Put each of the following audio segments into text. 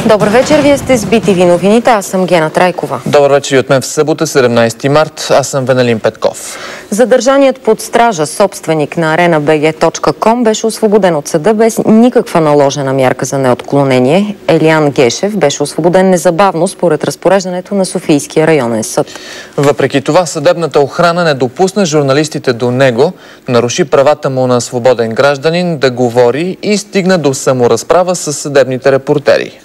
Добър вечер, вие сте с BTV новините, аз съм Гена Трайкова. Добър вечер и от мен в събота, 17 март, аз съм Венелин Петков. Задържаният под стража, собственик на arenabg.com, беше освободен от съда без никаква наложена мярка за неотклонение. Елиан Гешев беше освободен незабавно според разпореждането на Софийския районен съд. Въпреки това, съдебната охрана не допусна журналистите до него, наруши правата му на свободен гражданин да говори и стигна до саморазправа с съдебните репортери.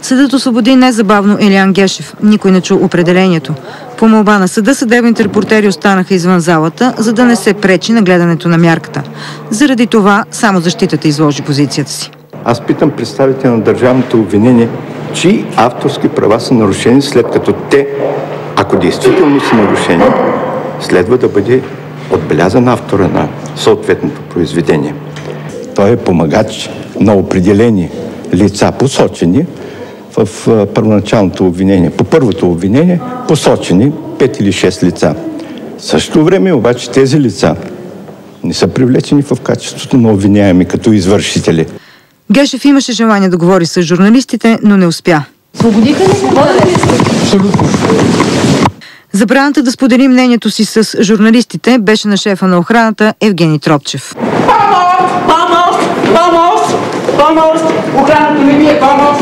Съдът освободи незабавно Елиан Гешев. Никой не чу определението. По молба на съда, съдебните репортери останаха извън залата, за да не се пречи на гледането на мярката. Заради това само защитата изложи позицията си. Аз питам представители на държавното обвинение, чии авторски права са нарушени, след като те, ако действително са нарушени, следва да бъде отбелязан автора на съответното произведение. Той е помагач на определени лица, посочени в първоначалното обвинение. По първото обвинение посочени 5 или 6 лица. В същото време обаче тези лица не са привлечени в качеството на обвиняеми като извършители. Гешев имаше желание да говори с журналистите, но не успя. Свободите ли се? Абсолютно. Забраната да сподели мнението си с журналистите беше на шефа на охраната Евгений Тропчев. Помощ! Охраната не ми е помощ!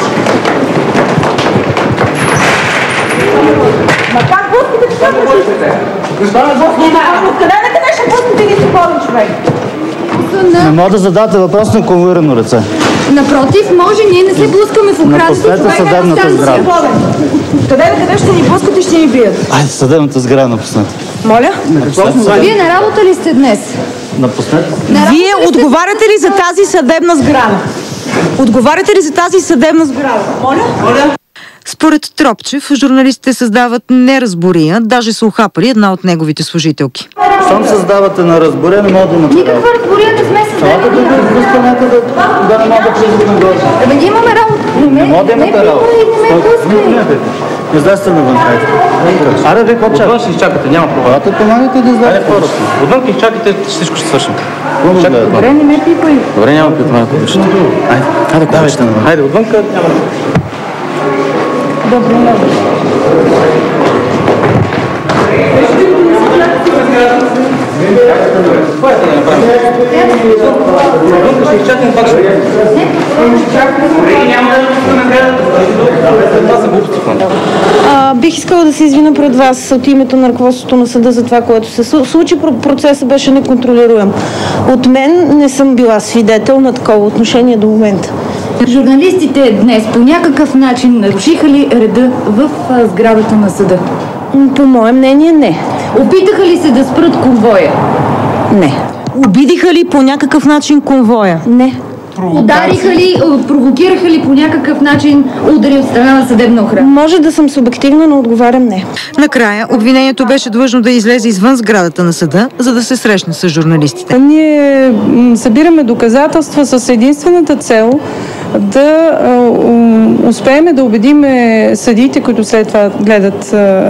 Ма как пускате това? Откъде ще пускате един свободен човек? Не може да зададете въпрос на конвоирано лице. Напротив, може, ние не се блъскаме в охраната. Напуснете съдебната сграда. Къде ще ни пускате, ще ни бият? Айде, съдебната сграда напуснете. Моля? Вие на работа ли сте днес? Напуснете. Вие отговаряте ли за тази съдебна сграда? Отговаряте ли за тази съдебна сграда? Моля? Според Тропчев, журналистите създават неразбория, даже са ухапали една от неговите служителки. Щом създавате на разбория, не мога да имате. Никаква разбория не сме създали. Да не мога да призовем гласа. Ние имаме работа. Не мога да имате работа. Не излезте навън. Аре, вие какво чакате? Отвън ще изчакате, няма проблем. Помагайте да излезете. Отвън изчакате, всичко ще свършим. Добре, не ме пипай. Добре, няма пипай. Хайде, давайте навън. Хайде, отвън няма. Добре, много. Бих искала да се извина пред вас от името на ръководството на съда за това, което се случи. Процесът беше неконтролируем. От мен не съм била свидетел на такова отношение до момента. Журналистите днес по някакъв начин нарушиха ли реда в сградата на съда? По мое мнение не. Опитаха ли се да спрат конвоя? Не. Обидиха ли по някакъв начин конвоя? Не. Удариха ли, провокираха ли по някакъв начин удари от страна на съдебна охрана? Може да съм субективна, но отговарям не. Накрая обвинението беше длъжно да излезе извън сградата на съда, за да се срещне с журналистите. Ние събираме доказателства с единствената цел да успеем да убедим съдиите, които след това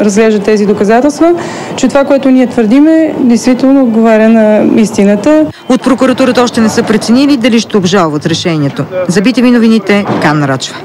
разглеждат тези доказателства, че това, което ние твърдиме, действително отговаря на истината. От прокуратурата още не са преценили дали ще обжалват решението. За BTV новините, Ганна Рачева.